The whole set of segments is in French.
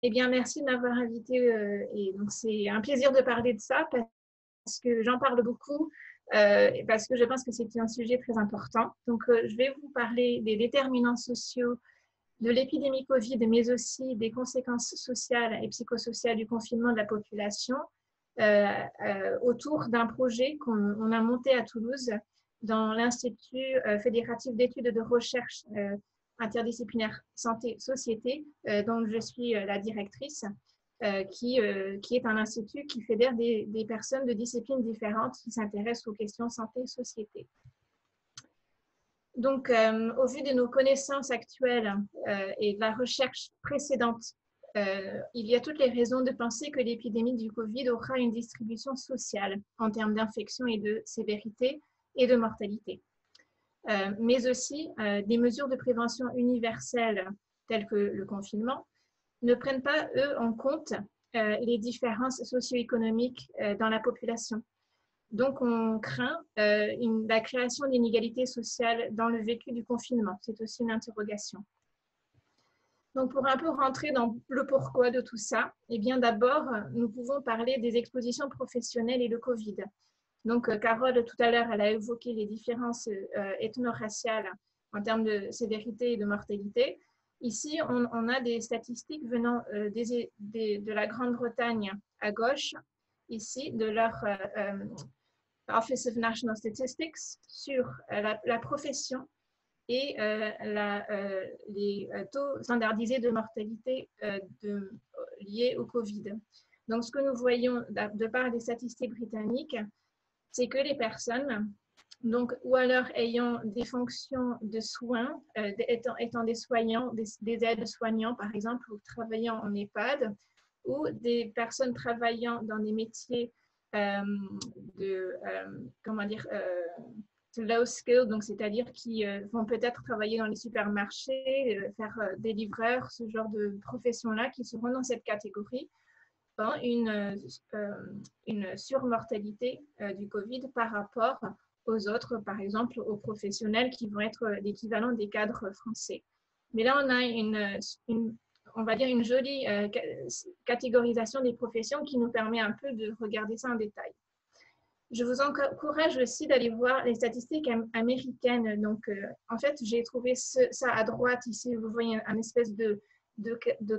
Eh bien, merci de m'avoir invité. Et donc, c'est un plaisir de parler de ça parce que j'en parle beaucoup et parce que je pense que c'est un sujet très important. Donc, je vais vous parler des déterminants sociaux de l'épidémie Covid, mais aussi des conséquences sociales et psychosociales du confinement de la population autour d'un projet qu'on a monté à Toulouse dans l'Institut fédératif d'études et de recherche interdisciplinaire santé-société, dont je suis la directrice, qui est un institut qui fédère des personnes de disciplines différentes qui s'intéressent aux questions santé-société. Donc, au vu de nos connaissances actuelles et de la recherche précédente, il y a toutes les raisons de penser que l'épidémie du Covid aura une distribution sociale en termes d'infection et de sévérité et de mortalité. Mais aussi, des mesures de prévention universelles telles que le confinement ne prennent pas, eux, en compte les différences socio-économiques dans la population. Donc, on craint la création d'inégalités sociales dans le vécu du confinement. C'est aussi une interrogation. Donc, pour un peu rentrer dans le pourquoi de tout ça, eh bien, d'abord, nous pouvons parler des expositions professionnelles et le Covid. Donc, Carole, tout à l'heure, elle a évoqué les différences ethno-raciales en termes de sévérité et de mortalité. Ici, on a des statistiques venant de la Grande-Bretagne à gauche, ici, de leur Office of National Statistics sur la profession et les taux standardisés de mortalité liés au Covid. Donc, ce que nous voyons de par les statistiques britanniques, c'est que les personnes, donc, ou alors ayant des fonctions de soins, étant des soignants, des aides-soignants, par exemple, ou travaillant en EHPAD, ou des personnes travaillant dans des métiers comment dire, low skill, donc c'est-à-dire qui vont peut-être travailler dans les supermarchés, faire des livreurs, ce genre de professions-là qui seront dans cette catégorie, une surmortalité du Covid par rapport aux autres, par exemple aux professionnels qui vont être l'équivalent des cadres français. Mais là, on a on va dire une jolie catégorisation des professions qui nous permet un peu de regarder ça en détail. Je vous encourage aussi d'aller voir les statistiques américaines. Donc, en fait, j'ai trouvé ça à droite ici. Vous voyez un espèce de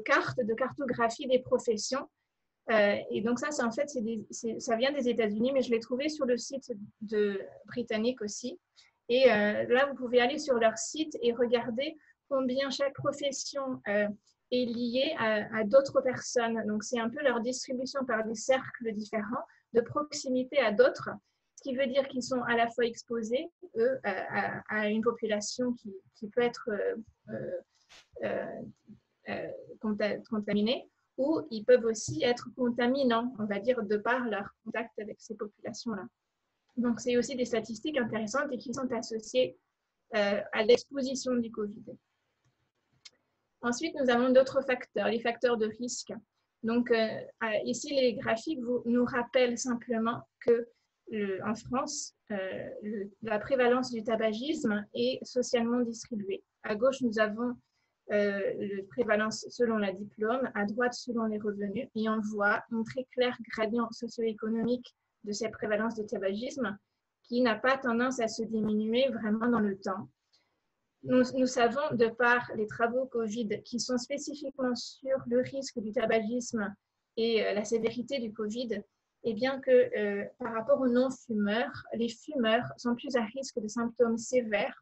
carte, de cartographie des professions. Et donc, ça, en fait, ça vient des États-Unis, mais je l'ai trouvé sur le site britannique aussi. Et là, vous pouvez aller sur leur site et regarder combien chaque profession est liée à d'autres personnes. Donc, c'est un peu leur distribution par des cercles différents, de proximité à d'autres, ce qui veut dire qu'ils sont à la fois exposés, eux, à une population qui peut être contaminée, ou ils peuvent aussi être contaminants, on va dire, de par leur contact avec ces populations-là. Donc, c'est aussi des statistiques intéressantes et qui sont associées à l'exposition du Covid. Ensuite, nous avons d'autres facteurs, les facteurs de risque. Donc, ici, les graphiques nous rappellent simplement que en France, la prévalence du tabagisme est socialement distribuée. À gauche, nous avons la prévalence selon la diplôme, à droite selon les revenus, et on voit un très clair gradient socio-économique de cette prévalence de tabagisme qui n'a pas tendance à se diminuer vraiment dans le temps. Nous savons, de par les travaux Covid qui sont spécifiquement sur le risque du tabagisme et la sévérité du Covid, eh bien que par rapport aux non-fumeurs, les fumeurs sont plus à risque de symptômes sévères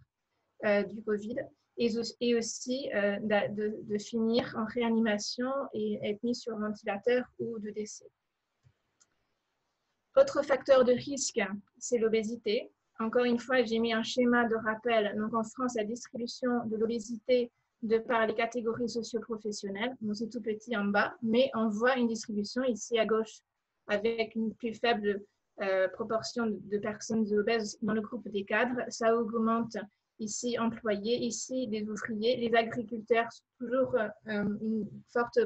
du Covid et aussi de finir en réanimation et être mis sur ventilateur ou de décès. Autre facteur de risque, c'est l'obésité. Encore une fois, j'ai mis un schéma de rappel. Donc, en France, la distribution de l'obésité de par les catégories socio-professionnelles, bon, c'est tout petit en bas, mais on voit une distribution ici à gauche avec une plus faible proportion de personnes obèses dans le groupe des cadres. Ça augmente ici employés, ici des ouvriers, les agriculteurs, toujours une forte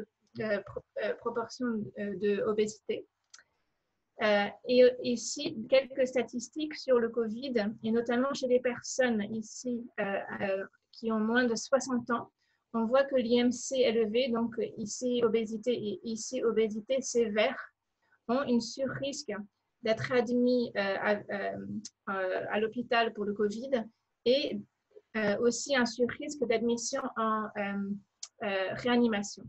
proportion d'obésité. Et ici, quelques statistiques sur le Covid, et notamment chez les personnes ici qui ont moins de 60 ans. on voit que l'IMC élevé, donc ici obésité et ici obésité sévère, ont un surrisque d'être admis à l'hôpital pour le Covid et aussi un surrisque d'admission en réanimation.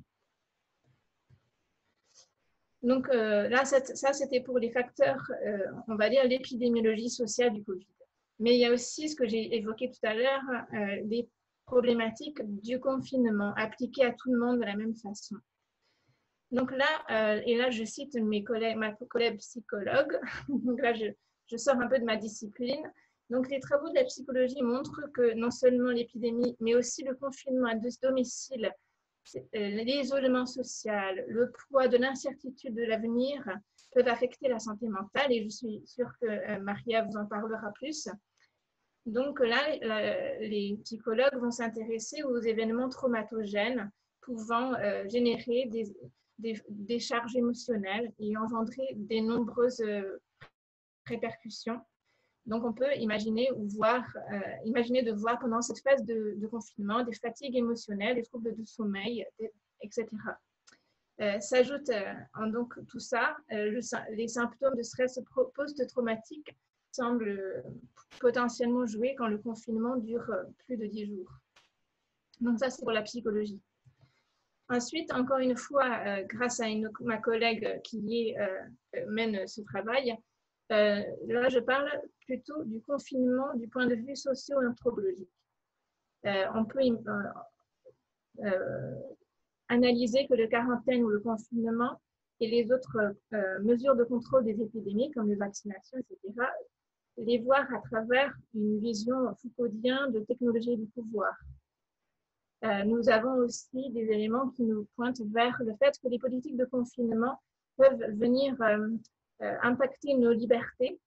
Donc là, ça c'était pour les facteurs, on va dire l'épidémiologie sociale du Covid. Mais il y a aussi ce que j'ai évoqué tout à l'heure, les problématiques du confinement appliquées à tout le monde de la même façon. Donc là, et là je cite ma collègue psychologue, donc là je sors un peu de ma discipline. Donc les travaux de la psychologie montrent que non seulement l'épidémie, mais aussi le confinement à domicile, l'isolement social, le poids de l'incertitude de l'avenir peuvent affecter la santé mentale et je suis sûre que Maria vous en parlera plus. Donc là, les psychologues vont s'intéresser aux événements traumatogènes pouvant générer des charges émotionnelles et engendrer de nombreuses répercussions. Donc, on peut imaginer de voir pendant cette phase de confinement des fatigues émotionnelles, des troubles de sommeil, etc. S'ajoute donc tout ça, les symptômes de stress post-traumatique semblent potentiellement jouer quand le confinement dure plus de 10 jours. Donc ça, c'est pour la psychologie. Ensuite, encore une fois, grâce à ma collègue qui mène ce travail, là, je parle plutôt du confinement du point de vue socio-anthropologique. On peut analyser que le quarantaine ou le confinement et les autres mesures de contrôle des épidémies, comme les vaccinations, etc., les voir à travers une vision Foucauldienne de technologie du pouvoir. Nous avons aussi des éléments qui nous pointent vers le fait que les politiques de confinement peuvent venir impacter nos libertés.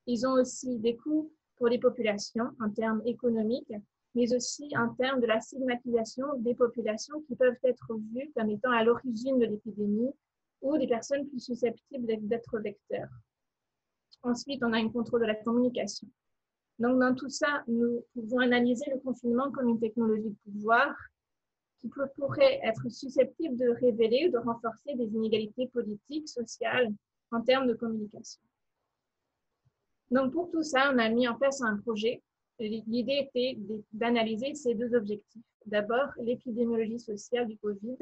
Ils ont aussi des coûts pour les populations en termes économiques, mais aussi en termes de la stigmatisation des populations qui peuvent être vues comme étant à l'origine de l'épidémie ou des personnes plus susceptibles d'être vecteurs. Ensuite, on a un contrôle de la communication. Donc, dans tout ça, nous pouvons analyser le confinement comme une technologie de pouvoir qui pourrait être susceptible de révéler ou de renforcer des inégalités politiques, sociales, en termes de communication. Donc, pour tout ça, on a mis en place un projet. L'idée était d'analyser ces deux objectifs. D'abord, l'épidémiologie sociale du Covid,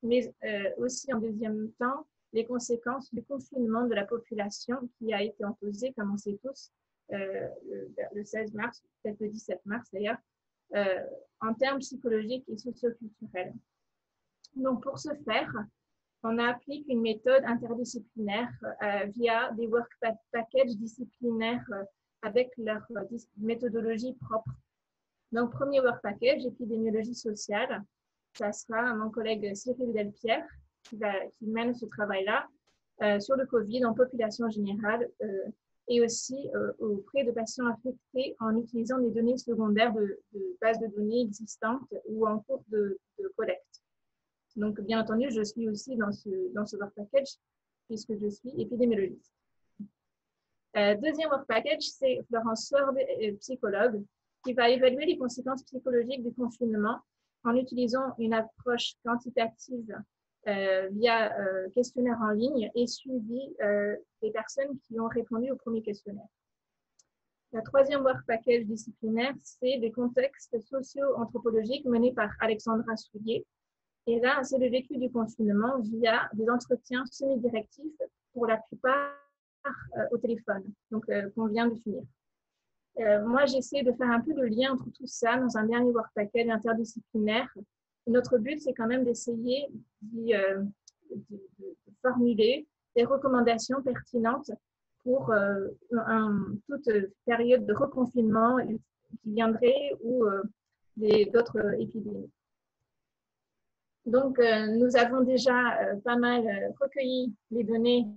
mais aussi en deuxième temps, les conséquences du confinement de la population qui a été imposé, comme on sait tous, le 16 mars, peut-être le 17 mars d'ailleurs, en termes psychologiques et socioculturels. Donc, pour ce faire, on applique une méthode interdisciplinaire via des work packages disciplinaires avec leur méthodologie propre. Donc, premier work package, épidémiologie sociale, ça sera mon collègue Cyril Delpierre qui mène ce travail-là sur le Covid en population générale et aussi auprès de patients affectés en utilisant des données secondaires de bases de données existantes ou en cours de collecte. Donc, bien entendu, je suis aussi dans ce work package puisque je suis épidémiologiste. Deuxième work package, c'est Florence Sorbe, psychologue, qui va évaluer les conséquences psychologiques du confinement en utilisant une approche quantitative via questionnaire en ligne et suivi des personnes qui ont répondu au premier questionnaire. La troisième work package disciplinaire, c'est des contextes socio-anthropologiques menés par Alexandra Soulier. Et là, c'est le vécu du confinement via des entretiens semi-directifs, pour la plupart au téléphone, donc qu'on vient de finir. Moi, j'essaie de faire un peu le lien entre tout ça dans un dernier work package interdisciplinaire. Et notre but, c'est quand même d'essayer de formuler des recommandations pertinentes pour toute période de reconfinement qui viendrait ou d'autres épidémies. Donc, nous avons déjà pas mal recueilli les données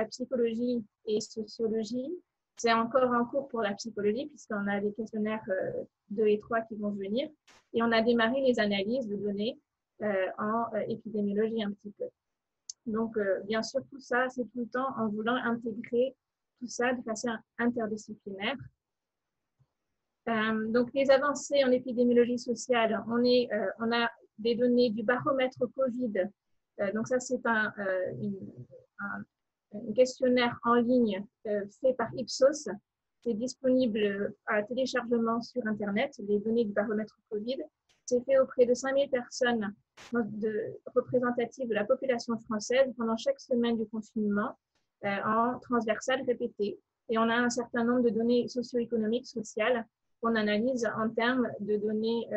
psychologie et sociologie. C'est encore en cours pour la psychologie puisqu'on a les questionnaires 2 et 3 qui vont venir. Et on a démarré les analyses de données en épidémiologie un petit peu. Donc, bien sûr, tout ça, c'est tout le temps en voulant intégrer tout ça de façon interdisciplinaire. Donc, les avancées en épidémiologie sociale, on a des données du baromètre Covid. Donc, ça, c'est un questionnaire en ligne fait par Ipsos. C'est disponible à téléchargement sur Internet, les données du baromètre Covid. C'est fait auprès de 5000 personnes représentatives de la population française pendant chaque semaine du confinement en transversale répétée. Et on a un certain nombre de données socio-économiques, sociales, qu'on analyse en termes de données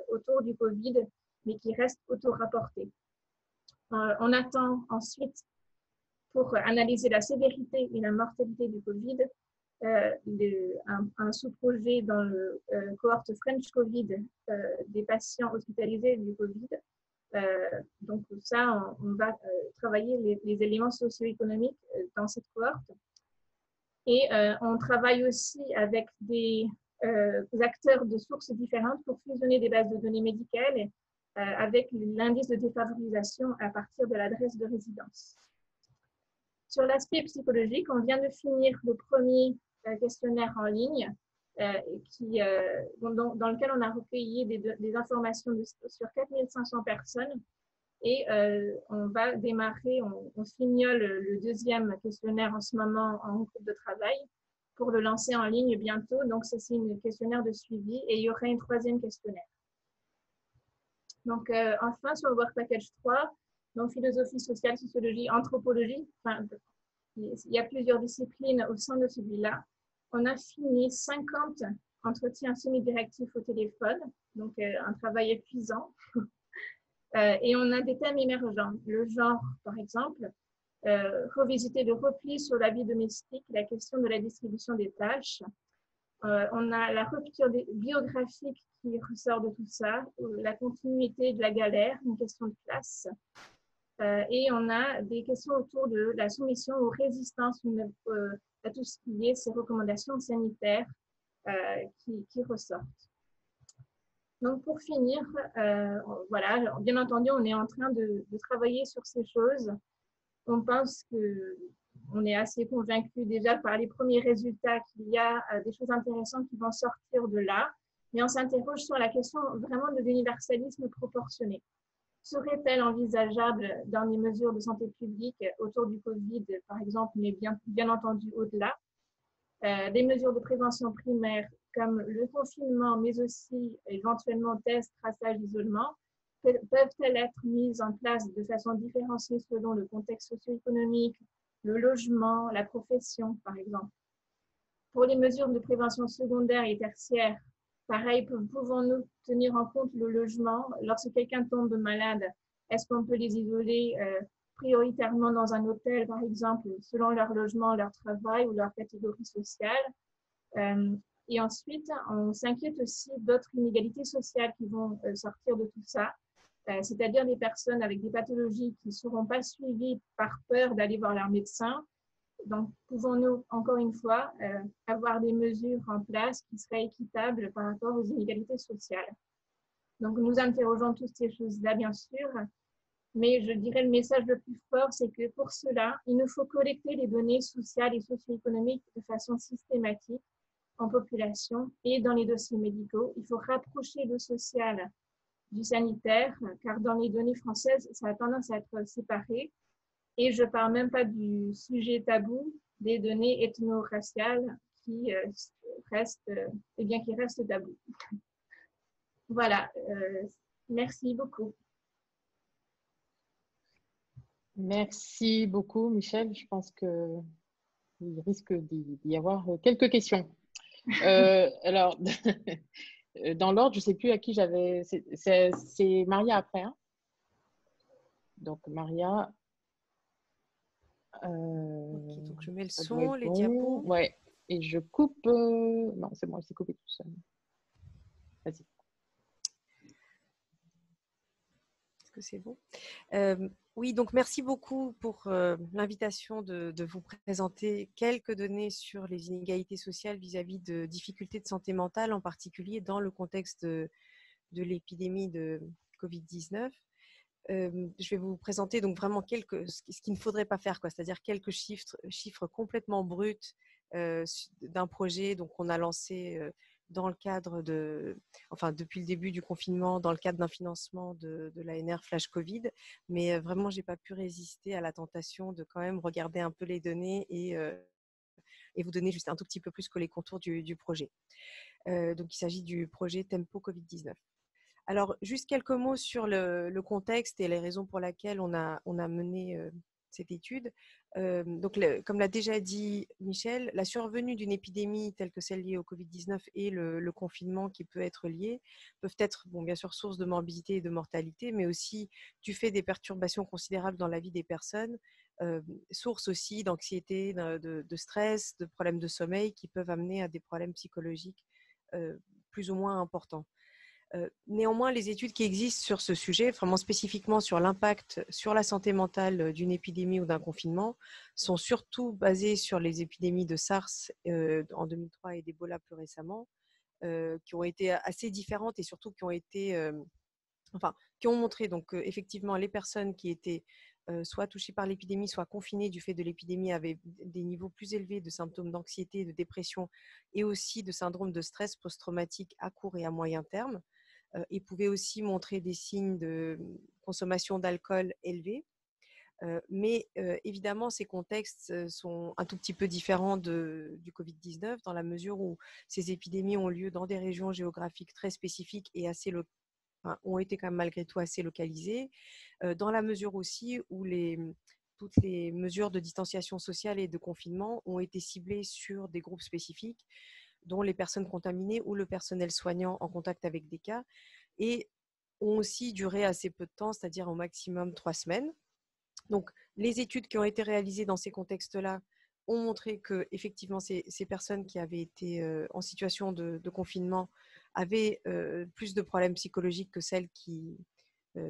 autour du Covid, mais qui restent auto-rapportées. On attend ensuite, pour analyser la sévérité et la mortalité du Covid, un sous-projet dans le cohorte French Covid des patients hospitalisés du Covid. Donc ça, on va travailler les éléments socio-économiques dans cette cohorte. Et on travaille aussi avec des acteurs de sources différentes pour fusionner des bases de données médicales avec l'indice de défavorisation à partir de l'adresse de résidence. Sur l'aspect psychologique, on vient de finir le premier questionnaire en ligne dans lequel on a recueilli des informations sur 4500 personnes. Et on va démarrer, on fignole le deuxième questionnaire en ce moment en groupe de travail pour le lancer en ligne bientôt. Donc, c'est un questionnaire de suivi et il y aura un troisième questionnaire. Donc, enfin, sur le Work Package 3, donc philosophie sociale, sociologie, anthropologie, enfin, il y a plusieurs disciplines au sein de celui-là. On a fini 50 entretiens semi-directifs au téléphone, donc un travail épuisant. Et on a des thèmes émergents. Le genre, par exemple, revisiter le repli sur la vie domestique, la question de la distribution des tâches. On a la rupture biographique qui ressort de tout ça, la continuité de la galère, une question de classe. Et on a des questions autour de la soumission aux résistances à tout ce qui est ces recommandations sanitaires qui ressortent. Donc, pour finir, voilà, bien entendu, on est en train de travailler sur ces choses. On pense qu'on est assez convaincu déjà par les premiers résultats qu'il y a des choses intéressantes qui vont sortir de là, mais on s'interroge sur la question vraiment de l'universalisme proportionné. Serait-elle envisageable dans les mesures de santé publique autour du Covid, par exemple, mais bien entendu au-delà, des mesures de prévention primaire comme le confinement, mais aussi éventuellement tests, traçage, isolement, peuvent-elles être mises en place de façon différenciée selon le contexte socio-économique, le logement, la profession, par exemple. Pour les mesures de prévention secondaire et tertiaire, pareil, pouvons-nous tenir en compte le logement lorsque quelqu'un tombe malade? Est-ce qu'on peut les isoler prioritairement dans un hôtel, par exemple, selon leur logement, leur travail ou leur catégorie sociale? Et ensuite, on s'inquiète aussi d'autres inégalités sociales qui vont sortir de tout ça, c'est-à-dire des personnes avec des pathologies qui ne seront pas suivies par peur d'aller voir leur médecin. Donc, pouvons-nous, encore une fois, avoir des mesures en place qui seraient équitables par rapport aux inégalités sociales? Donc, nous interrogeons toutes ces choses-là, bien sûr, mais je dirais le message le plus fort, c'est que pour cela, il nous faut collecter les données sociales et socio-économiques de façon systématique en population et dans les dossiers médicaux. Il faut rapprocher le social du sanitaire, car dans les données françaises, ça a tendance à être séparé. Et je ne parle même pas du sujet tabou des données ethno-raciales qui restent tabou. Voilà, merci beaucoup. Merci beaucoup, Michel. Je pense qu'il risque d'y avoir quelques questions. Alors, dans l'ordre, je ne sais plus à qui j'avais... C'est Maria après. Hein, donc, Maria... Okay, donc je mets le son, les diapos. Ouais, et je coupe... Non, c'est bon, c'est coupé tout seul. Vas-y. Est-ce que c'est bon? Oui, donc merci beaucoup pour l'invitation de vous présenter quelques données sur les inégalités sociales vis-à-vis de difficultés de santé mentale, en particulier dans le contexte de l'épidémie de Covid-19. Je vais vous présenter donc vraiment ce qu'il ne faudrait pas faire, c'est-à-dire quelques chiffres complètement bruts d'un projet. Donc, on a lancé dans le cadre depuis le début du confinement, dans le cadre d'un financement de l'ANR Flash Covid. Mais vraiment, je n'ai pas pu résister à la tentation de quand même regarder un peu les données et vous donner juste un tout petit peu plus que les contours du projet. Donc, il s'agit du projet Tempo Covid-19. Alors, juste quelques mots sur le contexte et les raisons pour lesquelles on a mené cette étude. Donc, comme l'a déjà dit Michel, la survenue d'une épidémie telle que celle liée au Covid-19 et le confinement qui peut être lié peuvent être, bien sûr, source de morbidité et de mortalité, mais aussi du fait des perturbations considérables dans la vie des personnes, source aussi d'anxiété, de stress, de problèmes de sommeil qui peuvent amener à des problèmes psychologiques plus ou moins importants. Néanmoins, les études qui existent sur ce sujet, vraiment spécifiquement sur l'impact sur la santé mentale d'une épidémie ou d'un confinement, sont surtout basées sur les épidémies de SARS en 2003 et d'Ebola plus récemment, qui ont été assez différentes et surtout qui ont montré donc effectivement les personnes qui étaient soit touchées par l'épidémie, soit confinées du fait de l'épidémie avaient des niveaux plus élevés de symptômes d'anxiété, de dépression et aussi de syndrome de stress post-traumatique à court et à moyen terme. Et pouvaient aussi montrer des signes de consommation d'alcool élevés. Mais évidemment, ces contextes sont un tout petit peu différents du Covid-19 dans la mesure où ces épidémies ont lieu dans des régions géographiques très spécifiques et ont été quand même malgré tout assez localisées, dans la mesure aussi où toutes les mesures de distanciation sociale et de confinement ont été ciblées sur des groupes spécifiques, dont les personnes contaminées ou le personnel soignant en contact avec des cas, et ont aussi duré assez peu de temps, c'est-à-dire au maximum 3 semaines. Donc, les études qui ont été réalisées dans ces contextes-là ont montré que, effectivement, ces personnes qui avaient été en situation de confinement avaient plus de problèmes psychologiques que celles qui,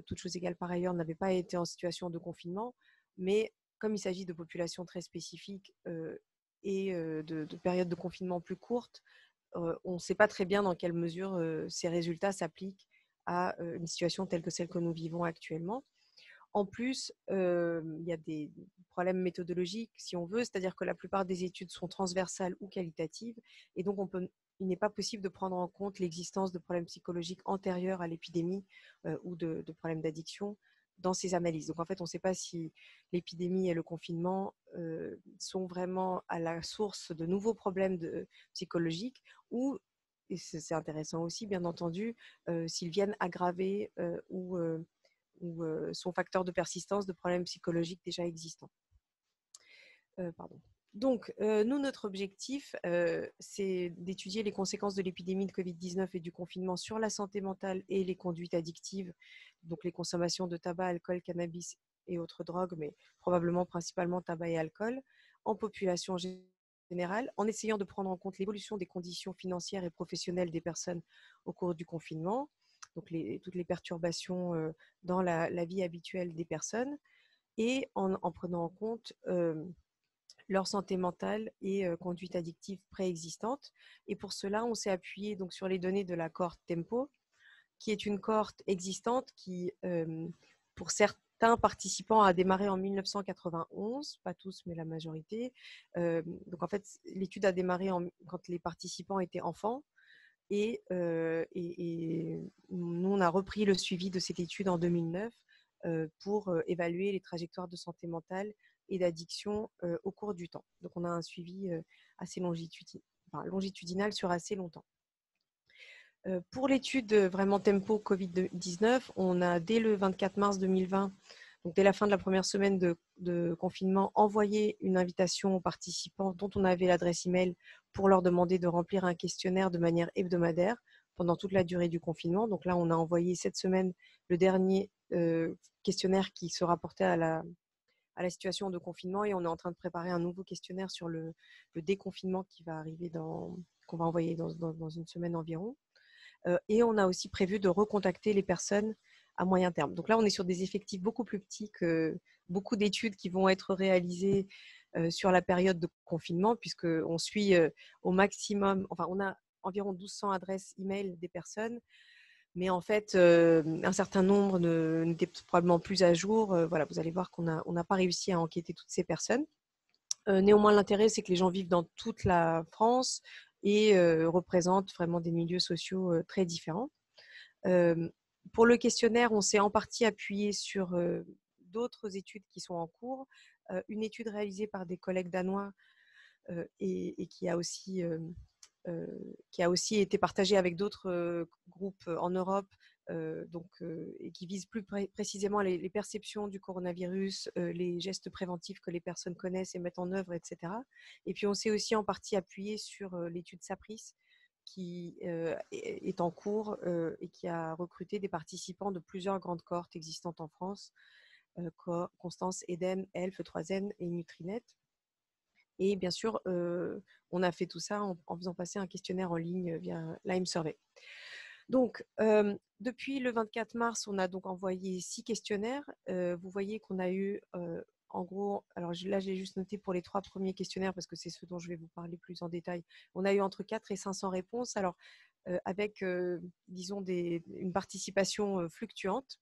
toutes choses égales par ailleurs, n'avaient pas été en situation de confinement. Mais comme il s'agit de populations très spécifiques et de périodes de confinement plus courtes, on ne sait pas très bien dans quelle mesure ces résultats s'appliquent à une situation telle que celle que nous vivons actuellement. En plus, il y a des problèmes méthodologiques, si on veut, c'est-à-dire que la plupart des études sont transversales ou qualitatives, et donc il n'est pas possible de prendre en compte l'existence de problèmes psychologiques antérieurs à l'épidémie ou de problèmes d'addiction dans ces analyses. Donc en fait, on ne sait pas si l'épidémie et le confinement sont vraiment à la source de nouveaux problèmes psychologiques ou, et c'est intéressant aussi, bien entendu, s'ils viennent aggraver ou sont facteurs de persistance de problèmes psychologiques déjà existants. Donc, nous, notre objectif, c'est d'étudier les conséquences de l'épidémie de Covid-19 et du confinement sur la santé mentale et les conduites addictives, donc les consommations de tabac, alcool, cannabis et autres drogues, mais probablement principalement tabac et alcool, en population générale, en essayant de prendre en compte l'évolution des conditions financières et professionnelles des personnes au cours du confinement, donc toutes les perturbations dans la vie habituelle des personnes, et en prenant en compte leur santé mentale et conduite addictive préexistante. Et pour cela, on s'est appuyé donc sur les données de la cohorte Tempo, qui est une cohorte existante qui, pour certains participants, a démarré en 1991, pas tous, mais la majorité. Donc en fait, l'étude a démarré quand les participants étaient enfants. Et nous, on a repris le suivi de cette étude en 2009 pour évaluer les trajectoires de santé mentale et d'addiction au cours du temps. Donc, on a un suivi assez longitudinal sur assez longtemps. Pour l'étude vraiment Tempo Covid-19, on a dès le 24 mars 2020, donc dès la fin de la première semaine de confinement, envoyé une invitation aux participants dont on avait l'adresse email pour leur demander de remplir un questionnaire de manière hebdomadaire pendant toute la durée du confinement. Donc là, on a envoyé cette semaine le dernier questionnaire qui se rapportait à la situation de confinement, et on est en train de préparer un nouveau questionnaire sur le déconfinement qui va arriver qu'on va envoyer dans une semaine environ. Et on a aussi prévu de recontacter les personnes à moyen terme. Donc là, on est sur des effectifs beaucoup plus petits que beaucoup d'études qui vont être réalisées sur la période de confinement, puisqu'on suit au maximum, enfin, on a environ 1200 adresses email des personnes, mais en fait, un certain nombre n'étaient probablement plus à jour. Voilà, vous allez voir qu'on n'a pas réussi à enquêter toutes ces personnes. Néanmoins, l'intérêt, c'est que les gens vivent dans toute la France, et représentent vraiment des milieux sociaux très différents. Pour le questionnaire, on s'est en partie appuyé sur d'autres études qui sont en cours. Une étude réalisée par des collègues danois et qui a aussi été partagée avec d'autres groupes en Europe, et qui vise plus précisément les perceptions du coronavirus, les gestes préventifs que les personnes connaissent et mettent en œuvre, etc. Et puis on s'est aussi en partie appuyé sur l'étude SAPRIS, qui est en cours et qui a recruté des participants de plusieurs grandes cohortes existantes en France, Constance, EDEM, ELF, 3N et Nutrinet. Et bien sûr, on a fait tout ça en faisant passer un questionnaire en ligne via Lime Survey. Donc, depuis le 24 mars, on a donc envoyé 6 questionnaires. Vous voyez qu'on a eu, en gros, alors là, j'ai juste noté pour les 3 premiers questionnaires parce que c'est ceux dont je vais vous parler plus en détail. On a eu entre 4 et 500 réponses, alors avec, disons, une participation fluctuante.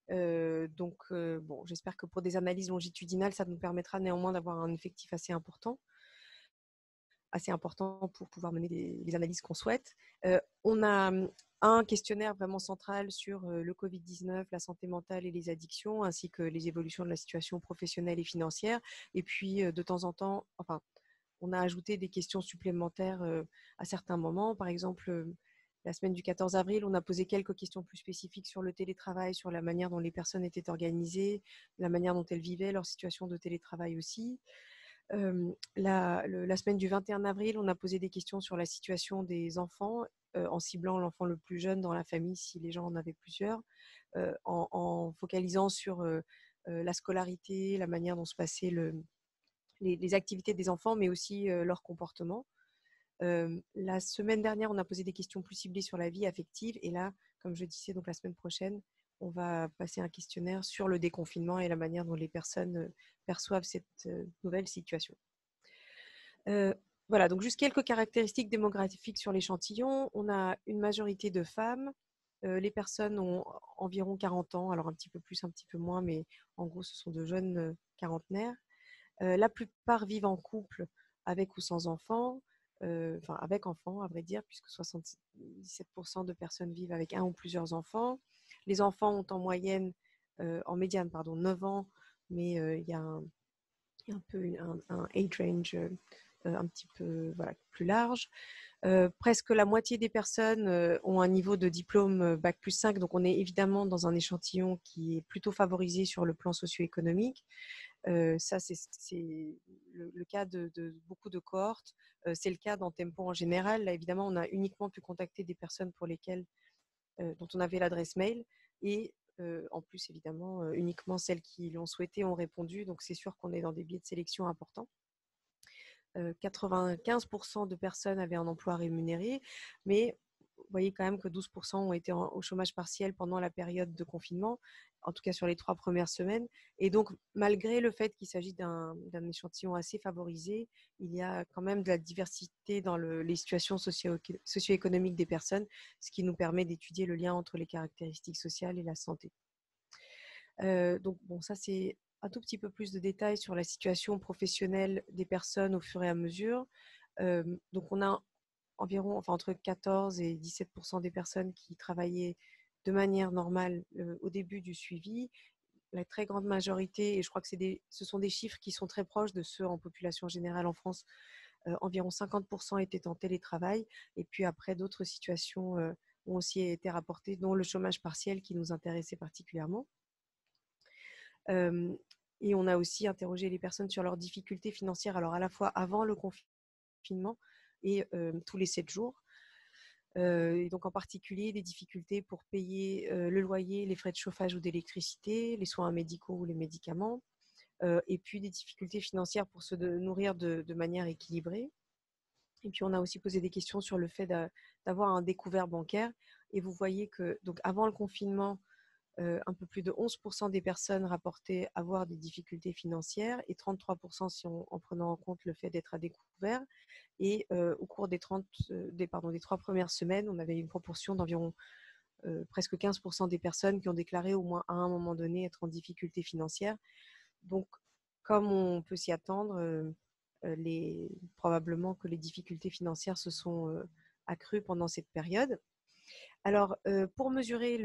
Bon, j'espère que pour des analyses longitudinales, ça nous permettra néanmoins d'avoir un effectif assez important pour pouvoir mener les analyses qu'on souhaite. On a un questionnaire vraiment central sur le Covid-19, la santé mentale et les addictions, ainsi que les évolutions de la situation professionnelle et financière. Et puis, de temps en temps, enfin, on a ajouté des questions supplémentaires à certains moments. Par exemple, la semaine du 14 avril, on a posé quelques questions plus spécifiques sur le télétravail, sur la manière dont les personnes étaient organisées, la manière dont elles vivaient leur situation de télétravail aussi. La semaine du 21 avril, on a posé des questions sur la situation des enfants, en ciblant l'enfant le plus jeune dans la famille, si les gens en avaient plusieurs, en focalisant sur la scolarité, la manière dont se passaient les activités des enfants, mais aussi leur comportement. La semaine dernière, on a posé des questions plus ciblées sur la vie affective. Et là, comme je disais, donc la semaine prochaine, on va passer un questionnaire sur le déconfinement et la manière dont les personnes perçoivent cette nouvelle situation. Voilà, donc juste quelques caractéristiques démographiques sur l'échantillon. On a une majorité de femmes. Les personnes ont environ 40 ans, alors un petit peu plus, un petit peu moins, mais en gros, ce sont de jeunes quarantenaires. La plupart vivent en couple avec ou sans enfants, enfin avec enfants à vrai dire, puisque 77% de personnes vivent avec un ou plusieurs enfants. Les enfants ont en moyenne, en médiane, 9 ans, mais il y a un peu un age range un petit peu plus large. Presque la moitié des personnes ont un niveau de diplôme Bac+5, donc on est évidemment dans un échantillon qui est plutôt favorisé sur le plan socio-économique. Ça, c'est le cas de beaucoup de cohortes. C'est le cas dans Tempo en général. Là, évidemment, on a uniquement pu contacter des personnes pour lesquelles, dont on avait l'adresse mail. Et en plus, évidemment, uniquement celles qui l'ont souhaité ont répondu. Donc, c'est sûr qu'on est dans des biais de sélection importants. 95% de personnes avaient un emploi rémunéré, mais vous voyez quand même que 12% ont été au chômage partiel pendant la période de confinement, en tout cas sur les 3 premières semaines. Et donc, malgré le fait qu'il s'agit d'un échantillon assez favorisé, il y a quand même de la diversité dans les situations socio-économiques des personnes, ce qui nous permet d'étudier le lien entre les caractéristiques sociales et la santé. Donc, bon, ça, c'est un tout petit peu plus de détails sur la situation professionnelle des personnes au fur et à mesure. Donc, on a environ, entre 14 et 17% des personnes qui travaillaient de manière normale au début du suivi. La très grande majorité, et je crois que ce sont des chiffres qui sont très proches de ceux en population générale en France, environ 50% étaient en télétravail. Et puis après, d'autres situations ont aussi été rapportées, dont le chômage partiel qui nous intéressait particulièrement. Et on a aussi interrogé les personnes sur leurs difficultés financières, alors à la fois avant le confinement et tous les 7 jours. Et donc en particulier des difficultés pour payer le loyer, les frais de chauffage ou d'électricité, les soins médicaux ou les médicaments, et puis des difficultés financières pour se nourrir de manière équilibrée. Et puis on a aussi posé des questions sur le fait d'avoir un découvert bancaire. Et vous voyez que donc avant le confinement, un peu plus de 11% des personnes rapportaient avoir des difficultés financières et 33% en prenant en compte le fait d'être à découvert. Et au cours des 3 premières semaines, on avait une proportion d'environ presque 15% des personnes qui ont déclaré au moins à un moment donné être en difficulté financière. Donc, comme on peut s'y attendre, probablement que les difficultés financières se sont accrues pendant cette période. Alors, pour mesurer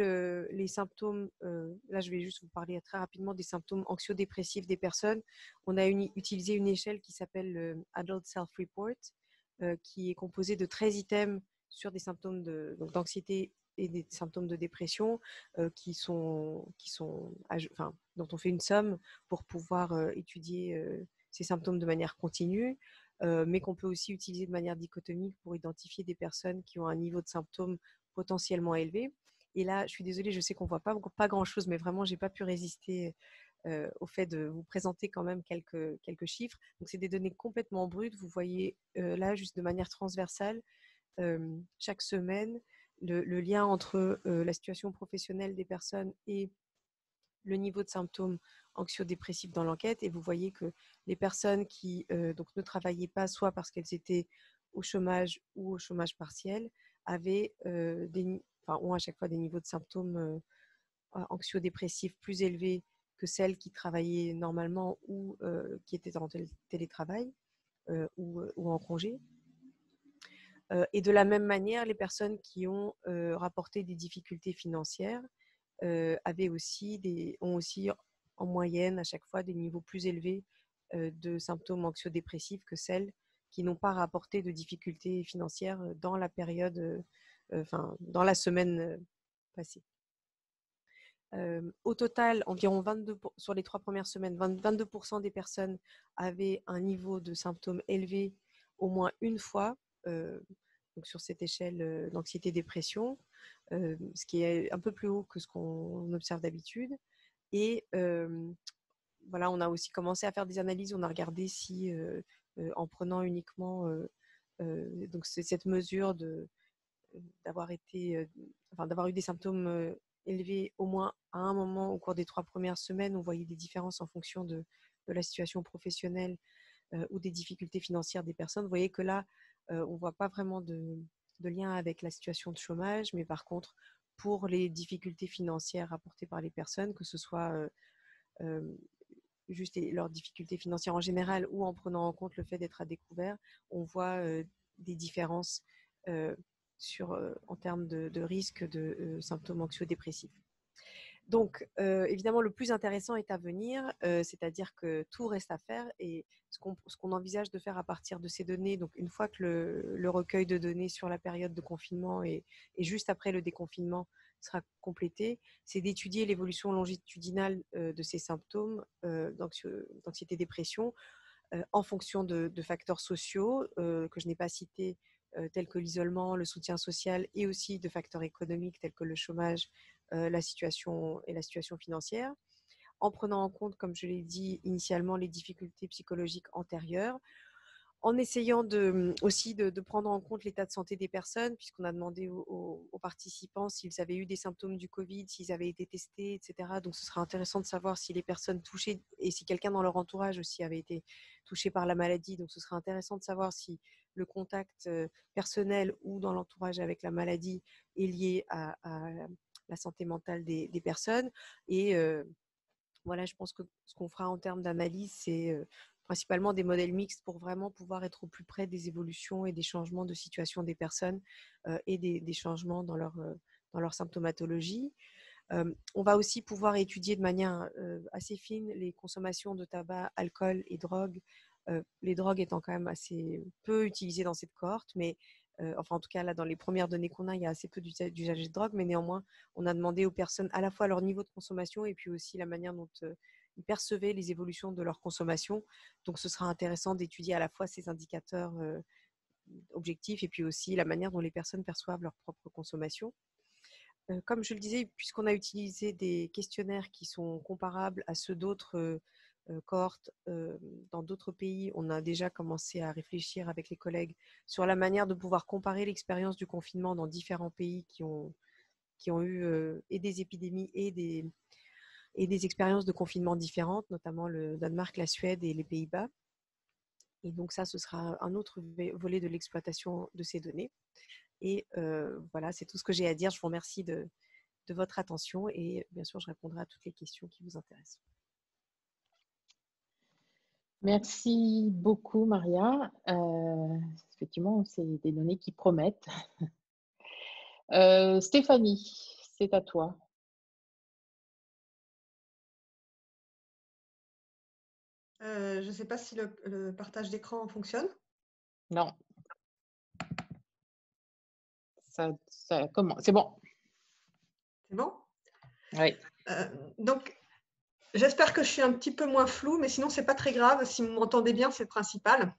les symptômes, là, je vais juste vous parler très rapidement des symptômes anxio-dépressifs des personnes. On a utilisé une échelle qui s'appelle le Adult Self-Report, qui est composée de 13 items sur des symptômes d'anxiété et des symptômes de dépression dont on fait une somme pour pouvoir étudier ces symptômes de manière continue, mais qu'on peut aussi utiliser de manière dichotomique pour identifier des personnes qui ont un niveau de symptômes potentiellement élevé. Et là, je suis désolée, je sais qu'on ne voit pas grand-chose, mais vraiment, je n'ai pas pu résister au fait de vous présenter quand même quelques chiffres. Donc, c'est des données complètement brutes. Vous voyez là, juste de manière transversale, chaque semaine, le lien entre la situation professionnelle des personnes et le niveau de symptômes anxio-dépressifs dans l'enquête. Et vous voyez que les personnes qui donc ne travaillaient pas, soit parce qu'elles étaient au chômage ou au chômage partiel, ont à chaque fois des niveaux de symptômes anxio-dépressifs plus élevés que celles qui travaillaient normalement ou qui étaient en télétravail ou en congé. Et de la même manière, les personnes qui ont rapporté des difficultés financières ont aussi en moyenne à chaque fois des niveaux plus élevés de symptômes anxio-dépressifs que celles qui n'ont pas rapporté de difficultés financières dans la période, dans la semaine passée. Au total, environ 22 sur les 3 premières semaines, 22% des personnes avaient un niveau de symptômes élevé au moins une fois, donc sur cette échelle d'anxiété-dépression, ce qui est un peu plus haut que ce qu'on observe d'habitude. Et voilà, on a aussi commencé à faire des analyses. On a regardé si, en prenant uniquement donc cette mesure d'avoir eu des symptômes élevés au moins à un moment au cours des 3 premières semaines, on voyait des différences en fonction de la situation professionnelle ou des difficultés financières des personnes. Vous voyez que là, on ne voit pas vraiment de lien avec la situation de chômage, mais par contre, pour les difficultés financières rapportées par les personnes, que ce soit juste leurs difficultés financières en général ou en prenant en compte le fait d'être à découvert, on voit des différences en termes de risque de symptômes anxio-dépressifs. Donc, évidemment, le plus intéressant est à venir, c'est-à-dire que tout reste à faire et ce qu'on envisage de faire à partir de ces données, donc une fois que le recueil de données sur la période de confinement et juste après le déconfinement sera complété, c'est d'étudier l'évolution longitudinale de ces symptômes d'anxiété-dépression en fonction de facteurs sociaux que je n'ai pas cités, tels que l'isolement, le soutien social et aussi de facteurs économiques tels que le chômage, la situation financière, en prenant en compte, comme je l'ai dit initialement, les difficultés psychologiques antérieures, en essayant aussi de prendre en compte l'état de santé des personnes, puisqu'on a demandé aux participants s'ils avaient eu des symptômes du Covid, s'ils avaient été testés, etc. Donc, ce sera intéressant de savoir si les personnes touchées et si quelqu'un dans leur entourage aussi avait été touché par la maladie. Donc, ce sera intéressant de savoir si le contact personnel ou dans l'entourage avec la maladie est lié à la santé mentale des personnes. Et voilà, je pense que ce qu'on fera en termes d'analyse, c'est principalement des modèles mixtes pour vraiment pouvoir être au plus près des évolutions et des changements de situation des personnes et des changements dans leur symptomatologie. On va aussi pouvoir étudier de manière assez fine les consommations de tabac, alcool et drogue, les drogues étant quand même assez peu utilisées dans cette cohorte, mais en tout cas, là, dans les premières données qu'on a, il y a assez peu d'usage de drogue, mais néanmoins, on a demandé aux personnes à la fois leur niveau de consommation et puis aussi la manière dont ils percevaient les évolutions de leur consommation. Donc, ce sera intéressant d'étudier à la fois ces indicateurs objectifs et puis aussi la manière dont les personnes perçoivent leur propre consommation. Comme je le disais, puisqu'on a utilisé des questionnaires qui sont comparables à ceux d'autres cohortes dans d'autres pays, on a déjà commencé à réfléchir avec les collègues sur la manière de pouvoir comparer l'expérience du confinement dans différents pays qui ont eu et des épidémies et des expériences de confinement différentes, notamment le Danemark, la Suède et les Pays-Bas. Et donc ça, ce sera un autre volet de l'exploitation de ces données. Et voilà, c'est tout ce que j'ai à dire. Je vous remercie de votre attention et bien sûr, je répondrai à toutes les questions qui vous intéressent. Merci beaucoup, Maria. Effectivement, c'est des données qui promettent. Stéphanie, c'est à toi. Je ne sais pas si le partage d'écran fonctionne. Non. Ça commence. C'est bon. C'est bon? Oui. Donc, j'espère que je suis un petit peu moins floue, mais sinon, ce n'est pas très grave. Si vous m'entendez bien, c'est le principal.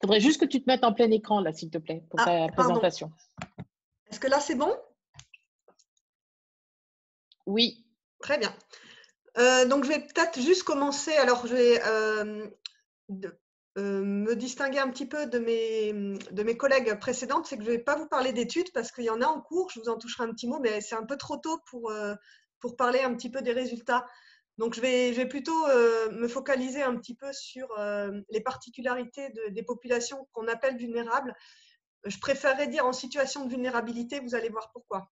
Il faudrait juste que tu te mettes en plein écran, là, s'il te plaît, pour ta présentation. Est-ce que là, c'est bon? Oui. Très bien. Donc, je vais peut-être juste commencer. Alors, je vais me distinguer un petit peu de mes collègues précédentes. C'est que je ne vais pas vous parler d'études parce qu'il y en a en cours. Je vous en toucherai un petit mot, mais c'est un peu trop tôt pour parler un petit peu des résultats. Donc, je vais plutôt me focaliser un petit peu sur les particularités des populations qu'on appelle vulnérables. Je préférerais dire en situation de vulnérabilité, vous allez voir pourquoi.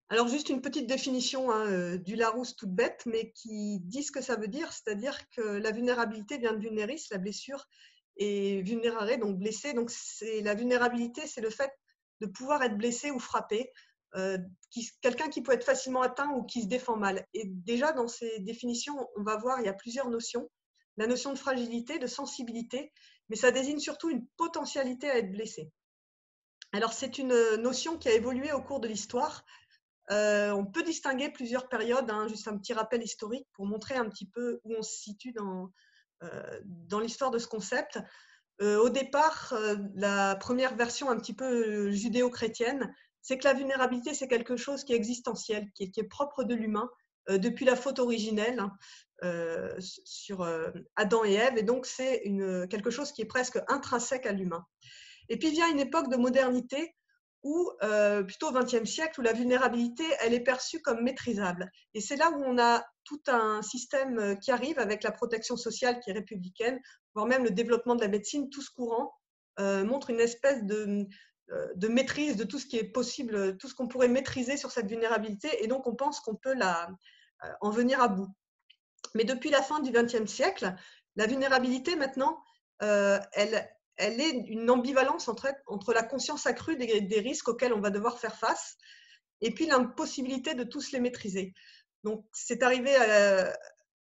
Alors, juste une petite définition du Larousse toute bête, mais qui dit ce que ça veut dire, c'est-à-dire que la vulnérabilité vient de vulnéris, la blessure, et vulnérare, donc blessé. Donc, la vulnérabilité, c'est le fait de pouvoir être blessé ou frappé, quelqu'un qui peut être facilement atteint ou qui se défend mal. Et déjà, dans ces définitions, on va voir, il y a plusieurs notions. La notion de fragilité, de sensibilité, mais ça désigne surtout une potentialité à être blessé. Alors, c'est une notion qui a évolué au cours de l'histoire. On peut distinguer plusieurs périodes, juste un petit rappel historique pour montrer un petit peu où on se situe dans l'histoire de ce concept. Au départ, la première version un petit peu judéo-chrétienne, c'est que la vulnérabilité, c'est quelque chose qui est existentiel, qui est propre de l'humain, depuis la faute originelle sur Adam et Ève, et donc c'est quelque chose qui est presque intrinsèque à l'humain. Et puis vient une époque de modernité où, plutôt au XXe siècle, où la vulnérabilité, elle est perçue comme maîtrisable. Et c'est là où on a tout un système qui arrive avec la protection sociale qui est républicaine, voire même le développement de la médecine, tout ce courant montre une espèce de maîtrise de tout ce qui est possible, tout ce qu'on pourrait maîtriser sur cette vulnérabilité, et donc on pense qu'on peut en venir à bout. Mais depuis la fin du XXe siècle, la vulnérabilité maintenant, elle est une ambivalence entre la conscience accrue des risques auxquels on va devoir faire face et puis l'impossibilité de tous les maîtriser. Donc, c'est arrivé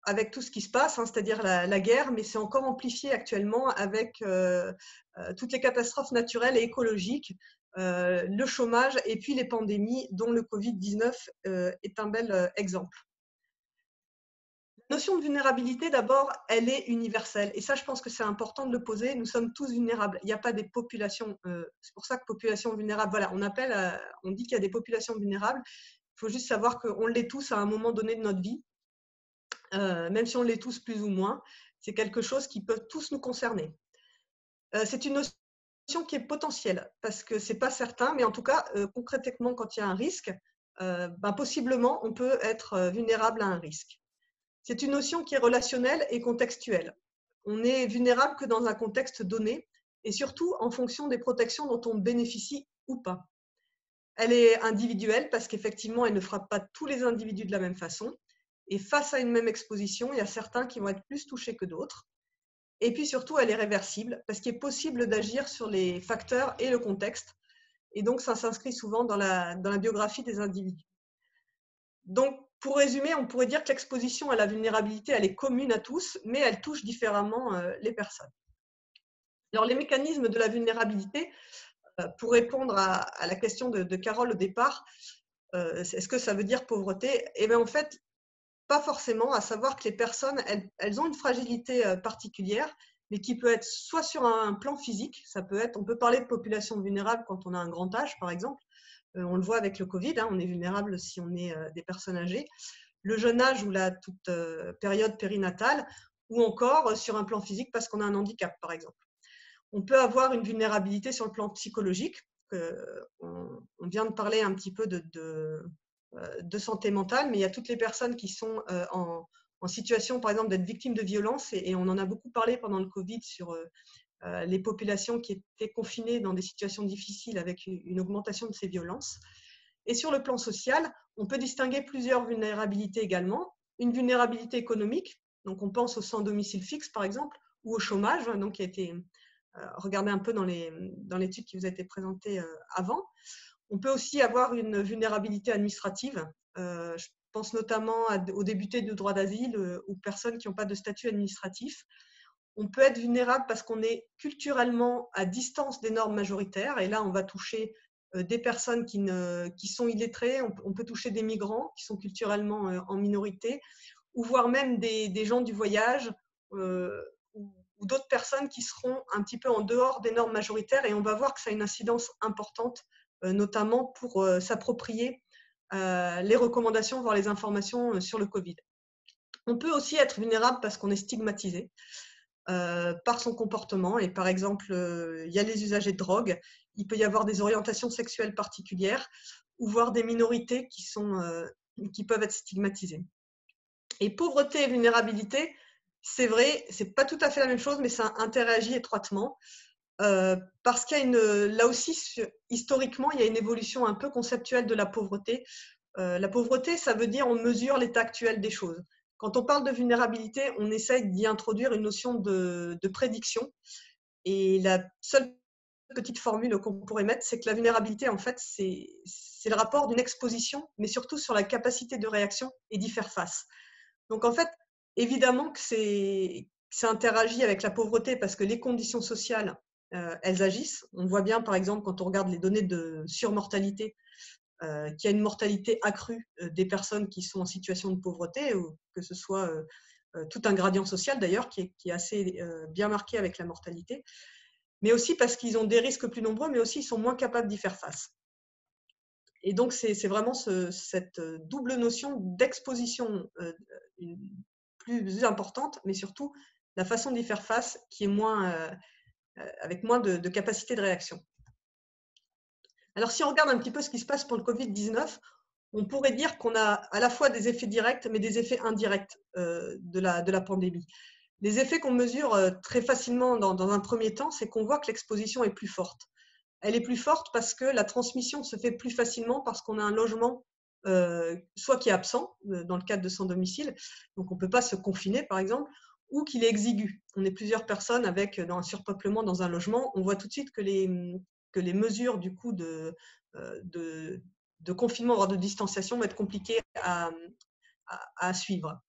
avec tout ce qui se passe, c'est-à-dire la guerre, mais c'est encore amplifié actuellement avec toutes les catastrophes naturelles et écologiques, le chômage et puis les pandémies, dont le Covid-19 est un bel exemple. La notion de vulnérabilité, d'abord, elle est universelle. Et ça, je pense que c'est important de le poser. Nous sommes tous vulnérables. Il n'y a pas des populations. C'est pour ça que population vulnérable, voilà, on dit qu'il y a des populations vulnérables. Il faut juste savoir qu'on l'est tous à un moment donné de notre vie, même si on l'est tous plus ou moins. C'est quelque chose qui peut tous nous concerner. C'est une notion qui est potentielle, parce que ce n'est pas certain, mais en tout cas, concrètement, quand il y a un risque, possiblement, on peut être vulnérable à un risque. C'est une notion qui est relationnelle et contextuelle. On n'est vulnérable que dans un contexte donné et surtout en fonction des protections dont on bénéficie ou pas. Elle est individuelle parce qu'effectivement, elle ne frappe pas tous les individus de la même façon. Et face à une même exposition, il y a certains qui vont être plus touchés que d'autres. Et puis surtout, elle est réversible parce qu'il est possible d'agir sur les facteurs et le contexte. Et donc, ça s'inscrit souvent dans la biographie des individus. Donc, pour résumer, on pourrait dire que l'exposition à la vulnérabilité, elle est commune à tous, mais elle touche différemment les personnes. Alors, les mécanismes de la vulnérabilité, pour répondre à la question de Carole au départ, est-ce que ça veut dire pauvreté? Eh bien, en fait, pas forcément, à savoir que les personnes, elles ont une fragilité particulière, mais qui peut être soit sur un plan physique, on peut parler de population vulnérable quand on a un grand âge, par exemple. On le voit avec le Covid, on est vulnérable si on est des personnes âgées. Le jeune âge ou la toute période périnatale, ou encore sur un plan physique parce qu'on a un handicap, par exemple. On peut avoir une vulnérabilité sur le plan psychologique. On vient de parler un petit peu de santé mentale, mais il y a toutes les personnes qui sont en situation, par exemple, d'être victimes de violences, et on en a beaucoup parlé pendant le Covid sur les populations qui étaient confinées dans des situations difficiles avec une augmentation de ces violences. Et sur le plan social, on peut distinguer plusieurs vulnérabilités également. Une vulnérabilité économique, Donc, on pense au sans domicile fixe, par exemple, ou au chômage, donc qui a été regardé un peu dans l'étude qui vous a été présentée avant. On peut aussi avoir une vulnérabilité administrative. Je pense notamment aux débutés de droit d'asile ou personnes qui n'ont pas de statut administratif. On peut être vulnérable parce qu'on est culturellement à distance des normes majoritaires. Et là, on va toucher des personnes qui sont illettrées. On peut toucher des migrants qui sont culturellement en minorité, ou voire même des gens du voyage ou d'autres personnes qui seront un petit peu en dehors des normes majoritaires. Et on va voir que ça a une incidence importante, notamment pour s'approprier les recommandations, voire les informations sur le Covid. On peut aussi être vulnérable parce qu'on est stigmatisé par son comportement. Et par exemple, il y a les usagers de drogue, il peut y avoir des orientations sexuelles particulières, ou voire des minorités qui peuvent être stigmatisées. Et pauvreté et vulnérabilité, c'est vrai, c'est pas tout à fait la même chose, mais ça interagit étroitement. Parce qu'il y a là aussi, historiquement, il y a une évolution un peu conceptuelle de la pauvreté. La pauvreté, ça veut dire on mesure l'état actuel des choses. Quand on parle de vulnérabilité, on essaye d'y introduire une notion de prédiction. Et la seule petite formule qu'on pourrait mettre, c'est que la vulnérabilité, en fait, c'est le rapport d'une exposition, mais surtout sur la capacité de réaction et d'y faire face. Donc, en fait, évidemment que ça interagit avec la pauvreté parce que les conditions sociales, elles agissent. On voit bien, par exemple, quand on regarde les données de surmortalité, qu'il y a une mortalité accrue des personnes qui sont en situation de pauvreté, ou que ce soit tout un gradient social d'ailleurs qui est assez bien marqué avec la mortalité, mais aussi parce qu'ils ont des risques plus nombreux, mais aussi ils sont moins capables d'y faire face. Et donc, c'est vraiment cette double notion d'exposition plus importante, mais surtout la façon d'y faire face qui est avec moins de capacité de réaction. Alors, si on regarde un petit peu ce qui se passe pour le Covid-19, on pourrait dire qu'on a à la fois des effets directs, mais des effets indirects de la pandémie. Les effets qu'on mesure très facilement dans un premier temps, c'est qu'on voit que l'exposition est plus forte. Elle est plus forte parce que la transmission se fait plus facilement parce qu'on a un logement soit qui est absent dans le cadre de sans domicile, donc on ne peut pas se confiner par exemple, ou qu'il est exigu. On est plusieurs personnes dans un surpeuplement dans un logement, on voit tout de suite que les mesures du coup de confinement, voire de distanciation vont être compliquées à suivre.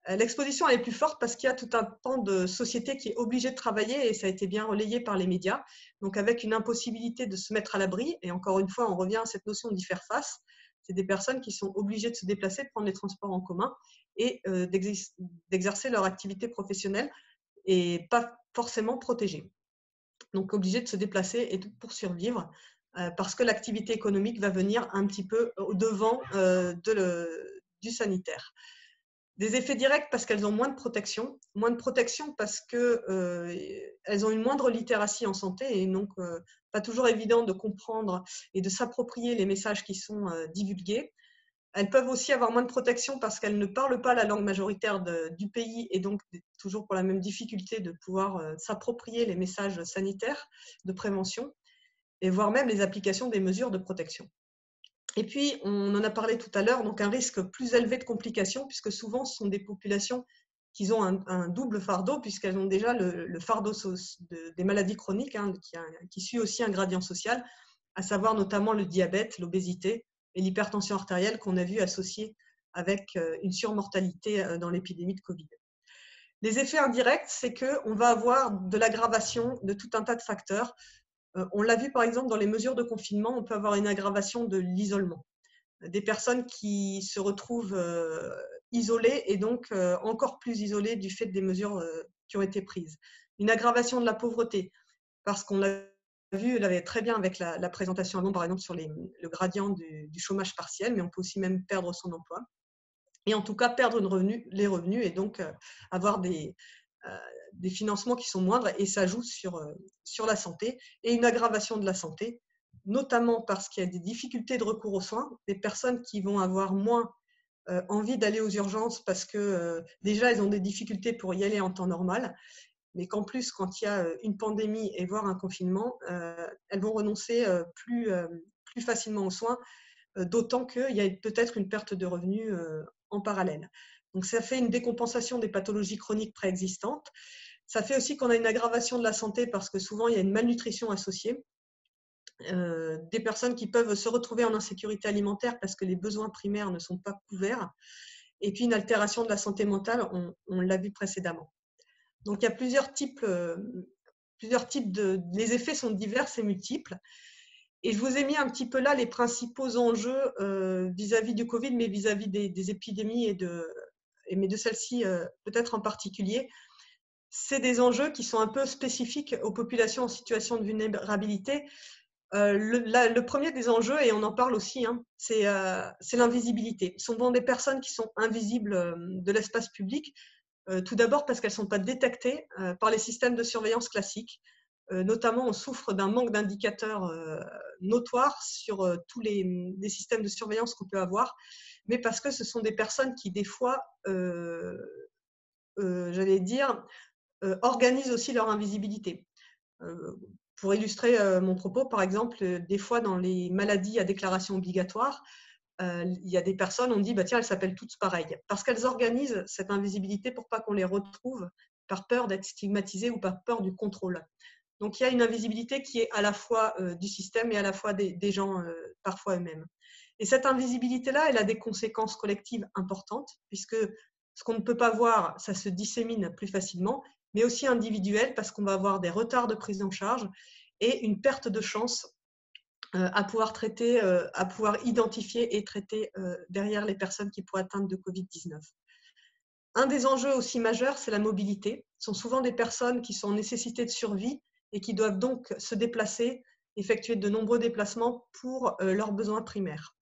L'exposition elle est plus forte parce qu'il y a tout un pan de société qui est obligé de travailler et ça a été bien relayé par les médias. Donc avec une impossibilité de se mettre à l'abri, et encore une fois on revient à cette notion d'y faire face, c'est des personnes qui sont obligées de se déplacer, de prendre les transports en commun et d'exercer leur activité professionnelle et pas forcément protégées. Donc obligées de se déplacer et pour survivre parce que l'activité économique va venir un petit peu au-devant du sanitaire. Des effets directs parce qu'elles ont moins de protection parce qu'elles ont une moindre littératie en santé et donc pas toujours évident de comprendre et de s'approprier les messages qui sont divulgués. Elles peuvent aussi avoir moins de protection parce qu'elles ne parlent pas la langue majoritaire du pays et donc toujours pour la même difficulté de pouvoir s'approprier les messages sanitaires de prévention et voire même les applications des mesures de protection. Et puis, on en a parlé tout à l'heure, donc un risque plus élevé de complications, puisque souvent, ce sont des populations qui ont un double fardeau, puisqu'elles ont déjà le fardeau des maladies chroniques, qui suit aussi un gradient social, à savoir notamment le diabète, l'obésité et l'hypertension artérielle qu'on a vu associer avec une surmortalité dans l'épidémie de Covid. Les effets indirects, c'est qu'on va avoir de l'aggravation de tout un tas de facteurs. On l'a vu par exemple dans les mesures de confinement, on peut avoir une aggravation de l'isolement. Des personnes qui se retrouvent isolées et donc encore plus isolées du fait des mesures qui ont été prises. Une aggravation de la pauvreté, parce qu'on l'a vu, l'avait très bien avec la présentation avant, par exemple sur le gradient du chômage partiel, mais on peut aussi même perdre son emploi. Et en tout cas perdre les revenus et donc avoir des financements qui sont moindres et ça joue sur la santé et une aggravation de la santé, notamment parce qu'il y a des difficultés de recours aux soins, des personnes qui vont avoir moins envie d'aller aux urgences parce que déjà elles ont des difficultés pour y aller en temps normal, mais qu'en plus quand il y a une pandémie et voire un confinement, elles vont renoncer plus facilement aux soins, d'autant qu'il y a peut-être une perte de revenus en parallèle. Donc, ça fait une décompensation des pathologies chroniques préexistantes. Ça fait aussi qu'on a une aggravation de la santé parce que souvent, il y a une malnutrition associée. Des personnes qui peuvent se retrouver en insécurité alimentaire parce que les besoins primaires ne sont pas couverts. Et puis, une altération de la santé mentale, on l'a vu précédemment. Donc, il y a plusieurs types les effets sont divers et multiples. Et je vous ai mis un petit peu là les principaux enjeux vis-à-vis du Covid, mais vis-à-vis des épidémies mais de celle-ci peut-être en particulier. C'est des enjeux qui sont un peu spécifiques aux populations en situation de vulnérabilité. Le premier des enjeux, et on en parle aussi, hein, c'est l'invisibilité. Ce sont des personnes qui sont invisibles de l'espace public, tout d'abord parce qu'elles ne sont pas détectées par les systèmes de surveillance classiques. Notamment, on souffre d'un manque d'indicateurs notoires sur tous les systèmes de surveillance qu'on peut avoir, mais parce que ce sont des personnes qui, des fois, j'allais dire, organisent aussi leur invisibilité. Pour illustrer mon propos, par exemple, des fois dans les maladies à déclaration obligatoire, il y a des personnes, on dit, bah, tiens, elles s'appellent toutes pareilles, parce qu'elles organisent cette invisibilité pour pas qu'on les retrouve par peur d'être stigmatisées ou par peur du contrôle. Donc, il y a une invisibilité qui est à la fois du système et à la fois des gens parfois eux-mêmes. Et cette invisibilité-là, elle a des conséquences collectives importantes, puisque ce qu'on ne peut pas voir, ça se dissémine plus facilement, mais aussi individuel, parce qu'on va avoir des retards de prise en charge et une perte de chance à pouvoir traiter, à pouvoir identifier et traiter derrière les personnes qui pourraient atteindre de Covid-19. Un des enjeux aussi majeurs, c'est la mobilité. Ce sont souvent des personnes qui sont en nécessité de survie et qui doivent donc se déplacer, effectuer de nombreux déplacements pour leurs besoins primaires.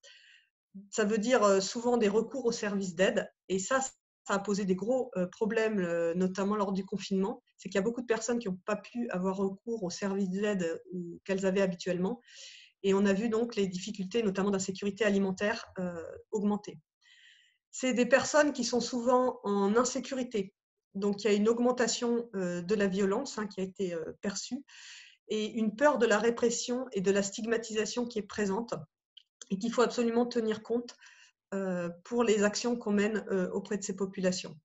Ça veut dire souvent des recours aux services d'aide, et ça a posé des gros problèmes, notamment lors du confinement. C'est qu'il y a beaucoup de personnes qui n'ont pas pu avoir recours aux services d'aide qu'elles avaient habituellement. Et on a vu donc les difficultés, notamment d'insécurité alimentaire, augmenter. C'est des personnes qui sont souvent en insécurité. Donc, il y a une augmentation de la violence qui a été perçue et une peur de la répression et de la stigmatisation qui est présente et qu'il faut absolument tenir compte pour les actions qu'on mène auprès de ces populations.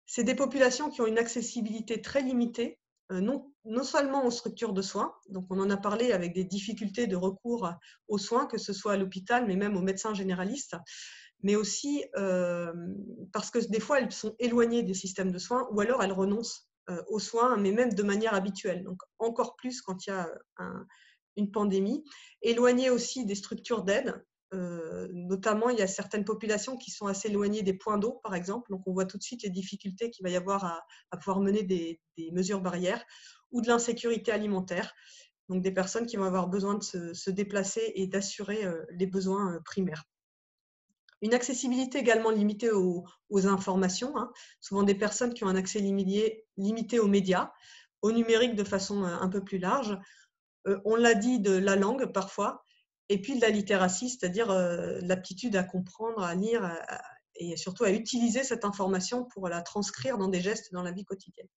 C'est des populations qui ont une accessibilité très limitée, non seulement aux structures de soins, donc on en a parlé avec des difficultés de recours aux soins, que ce soit à l'hôpital, mais même aux médecins généralistes, mais aussi parce que des fois, elles sont éloignées des systèmes de soins ou alors elles renoncent aux soins, mais même de manière habituelle. Donc, encore plus quand il y a une pandémie. Éloignées aussi des structures d'aide. Notamment, il y a certaines populations qui sont assez éloignées des points d'eau, par exemple. Donc, on voit tout de suite les difficultés qu'il va y avoir à pouvoir mener des mesures barrières ou de l'insécurité alimentaire. Donc, des personnes qui vont avoir besoin de se déplacer et d'assurer les besoins primaires. Une accessibilité également limitée aux informations, souvent des personnes qui ont un accès limité aux médias, au numérique de façon un peu plus large. On l'a dit, de la langue parfois, et puis de la littératie, c'est-à-dire l'aptitude à comprendre, à lire et surtout à utiliser cette information pour la transcrire dans des gestes dans la vie quotidienne.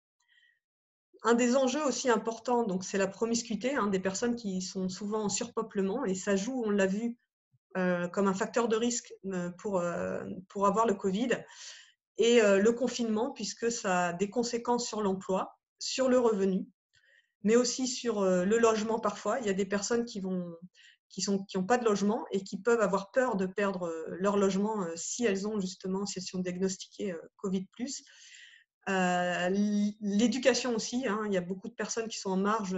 Un des enjeux aussi importants, donc, c'est la promiscuité, des personnes qui sont souvent en surpeuplement, et ça joue, on l'a vu, comme un facteur de risque pour avoir le Covid, et le confinement, puisque ça a des conséquences sur l'emploi, sur le revenu, mais aussi sur le logement parfois. Il y a des personnes qui n'ont pas de logement et qui peuvent avoir peur de perdre leur logement si elles sont diagnostiquées Covid+. L'éducation aussi, il y a beaucoup de personnes qui sont en marge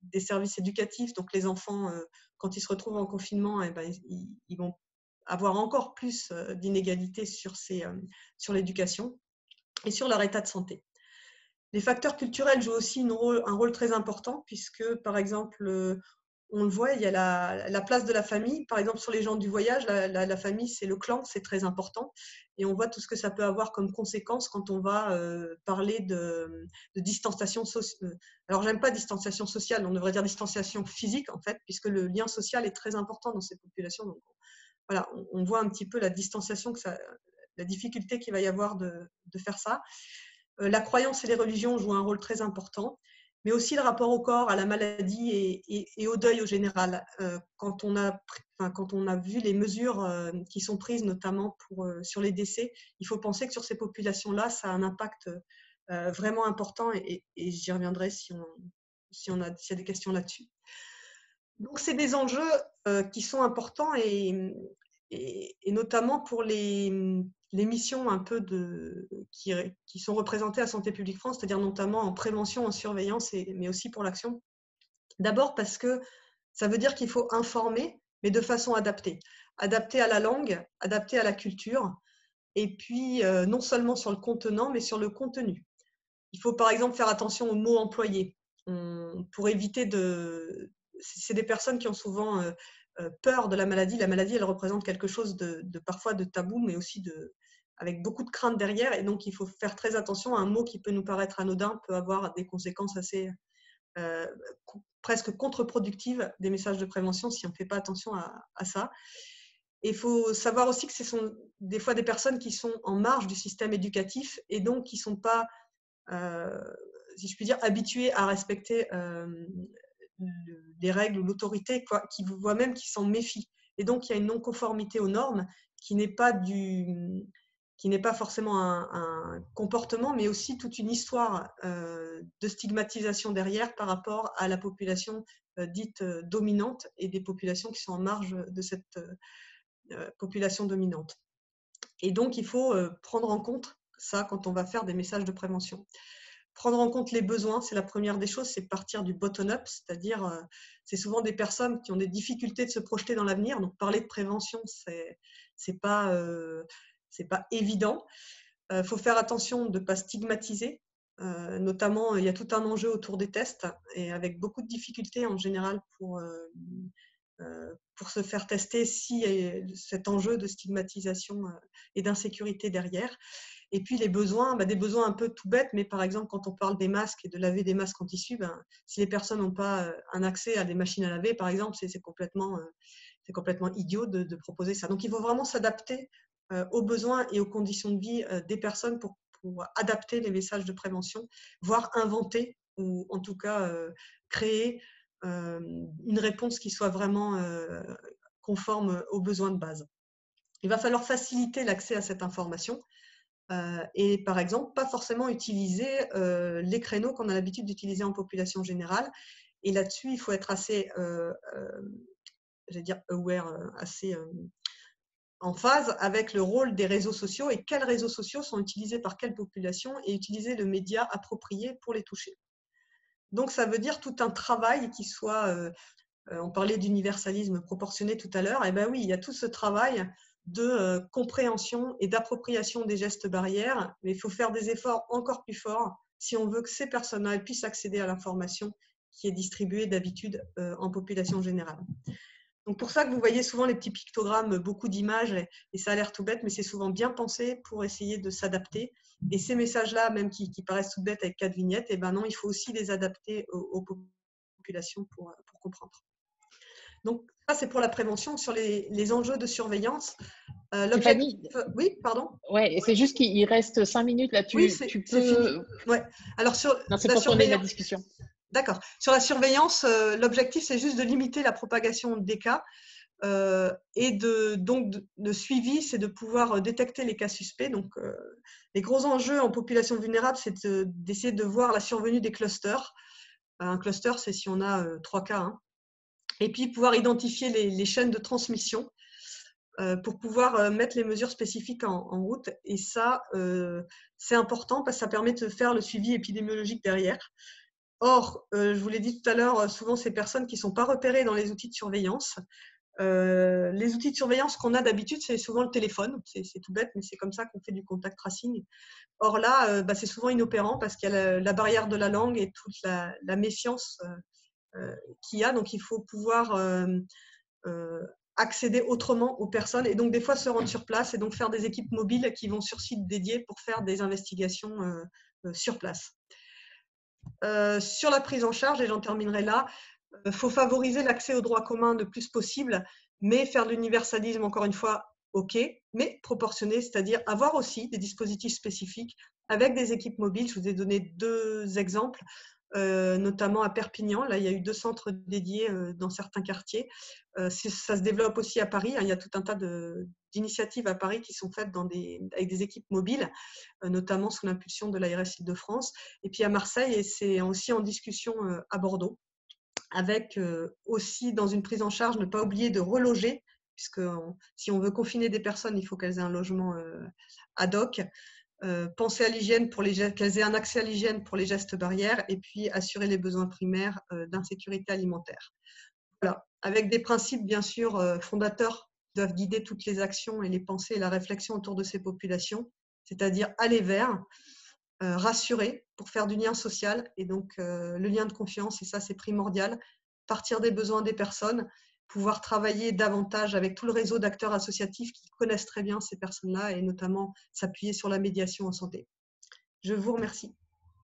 des services éducatifs, donc les enfants, quand ils se retrouvent en confinement, ils vont avoir encore plus d'inégalités sur l'éducation et sur leur état de santé. Les facteurs culturels jouent aussi un rôle très important, puisque, par exemple, on le voit, il y a la place de la famille. Par exemple, sur les gens du voyage, la famille, c'est le clan, c'est très important. Et on voit tout ce que ça peut avoir comme conséquence quand on va parler de distanciation sociale. Alors, j'aime pas distanciation sociale, on devrait dire distanciation physique, en fait, puisque le lien social est très important dans ces populations. Donc, voilà, on voit un petit peu la distanciation, la difficulté qu'il va y avoir de faire ça. La croyance et les religions jouent un rôle très important, mais aussi le rapport au corps, à la maladie et au deuil au général. Quand on a vu les mesures qui sont prises, notamment sur les décès, il faut penser que sur ces populations-là, ça a un impact vraiment important et j'y reviendrai s'il y a des questions là-dessus. Donc, c'est des enjeux qui sont importants et notamment pour les missions un peu qui sont représentées à Santé publique France, c'est-à-dire notamment en prévention, en surveillance, mais aussi pour l'action. D'abord parce que ça veut dire qu'il faut informer, mais de façon adaptée. Adaptée à la langue, adaptée à la culture, et puis non seulement sur le contenant, mais sur le contenu. Il faut par exemple faire attention aux mots employés pour éviter de... C'est des personnes qui ont souvent peur de la maladie. La maladie, elle représente quelque chose parfois de tabou, mais aussi avec beaucoup de crainte derrière. Et donc, il faut faire très attention à un mot qui peut nous paraître anodin, peut avoir des conséquences assez presque contre-productives des messages de prévention si on ne fait pas attention à ça. Et il faut savoir aussi que ce sont des fois des personnes qui sont en marge du système éducatif et donc qui ne sont pas, si je puis dire, habituées à respecter les règles ou l'autorité, qui voient même qu'ils s'en méfient. Et donc, il y a une non-conformité aux normes qui n'est pas forcément un comportement, mais aussi toute une histoire de stigmatisation derrière par rapport à la population dite dominante et des populations qui sont en marge de cette population dominante. Et donc, il faut prendre en compte ça quand on va faire des messages de prévention. Prendre en compte les besoins, c'est la première des choses, c'est partir du bottom-up, c'est-à-dire c'est souvent des personnes qui ont des difficultés de se projeter dans l'avenir. Donc, parler de prévention, c'est pas évident. Il faut faire attention de ne pas stigmatiser. Notamment, il y a tout un enjeu autour des tests et avec beaucoup de difficultés en général pour se faire tester si cet enjeu de stigmatisation et d'insécurité derrière. Et puis les besoins, des besoins un peu tout bêtes, mais par exemple quand on parle des masques et de laver des masques en tissu, si les personnes n'ont pas un accès à des machines à laver, par exemple, c'est complètement idiot de proposer ça. Donc il faut vraiment s'adapter aux besoins et aux conditions de vie des personnes pour adapter les messages de prévention, voire inventer ou en tout cas créer une réponse qui soit vraiment conforme aux besoins de base. Il va falloir faciliter l'accès à cette information et par exemple, pas forcément utiliser les créneaux qu'on a l'habitude d'utiliser en population générale. Et là-dessus, il faut être assez, aware, assez en phase avec le rôle des réseaux sociaux et quels réseaux sociaux sont utilisés par quelle population et utiliser le média approprié pour les toucher. Donc, ça veut dire tout un travail qui soit, on parlait d'universalisme proportionné tout à l'heure, et bien oui, il y a tout ce travail de compréhension et d'appropriation des gestes barrières, mais il faut faire des efforts encore plus forts si on veut que ces personnes-là puissent accéder à l'information qui est distribuée d'habitude en population générale. Donc pour ça que vous voyez souvent les petits pictogrammes, beaucoup d'images, et ça a l'air tout bête, mais c'est souvent bien pensé pour essayer de s'adapter. Et ces messages-là, même qui paraissent tout bêtes avec 4 vignettes, et ben non, il faut aussi les adapter aux populations pour comprendre. Donc ça, c'est pour la prévention. Sur les enjeux de surveillance, oui, pardon. Ouais, c'est juste qu'il reste 5 minutes là. Tu peux. Fini. Ouais. Alors sur c'est pour tourner la discussion. D'accord. Sur la surveillance, l'objectif, c'est juste de limiter la propagation des cas et de suivi, c'est de pouvoir détecter les cas suspects. Donc, les gros enjeux en population vulnérable, c'est d'essayer de voir la survenue des clusters. Un cluster, c'est si on a 3 cas. Hein. Et puis, pouvoir identifier les chaînes de transmission pour pouvoir mettre les mesures spécifiques en route. Et ça, c'est important parce que ça permet de faire le suivi épidémiologique derrière. Or, je vous l'ai dit tout à l'heure, souvent ces personnes qui ne sont pas repérées dans les outils de surveillance. Les outils de surveillance qu'on a d'habitude, c'est souvent le téléphone. C'est tout bête, mais c'est comme ça qu'on fait du contact tracing. Or là, c'est souvent inopérant parce qu'il y a la barrière de la langue et toute la méfiance qu'il y a. Donc, il faut pouvoir accéder autrement aux personnes et donc des fois se rendre sur place et donc faire des équipes mobiles qui vont sur site dédié pour faire des investigations sur place. Sur la prise en charge, et j'en terminerai là, il faut favoriser l'accès aux droits communs le plus possible, mais faire de l'universalisme, encore une fois, ok, mais proportionné, c'est-à-dire avoir aussi des dispositifs spécifiques avec des équipes mobiles. Je vous ai donné 2 exemples. notamment à Perpignan. Là, il y a eu 2 centres dédiés dans certains quartiers. Ça se développe aussi à Paris. Il y a tout un tas d'initiatives à Paris qui sont faites avec des équipes mobiles, notamment sous l'impulsion de l'ARS Île-de-France. Et puis à Marseille, et c'est aussi en discussion à Bordeaux, avec aussi dans une prise en charge, ne pas oublier de reloger, puisque si on veut confiner des personnes, il faut qu'elles aient un logement ad hoc. Penser à l'hygiène qu'elles aient un accès à l'hygiène pour les gestes barrières, et puis assurer les besoins primaires d'insécurité alimentaire. Voilà, avec des principes bien sûr fondateurs qui doivent guider toutes les actions et les pensées et la réflexion autour de ces populations, c'est-à-dire aller vers, rassurer pour faire du lien social, et donc le lien de confiance, et ça c'est primordial, partir des besoins des personnes, pouvoir travailler davantage avec tout le réseau d'acteurs associatifs qui connaissent très bien ces personnes-là, et notamment s'appuyer sur la médiation en santé. Je vous remercie.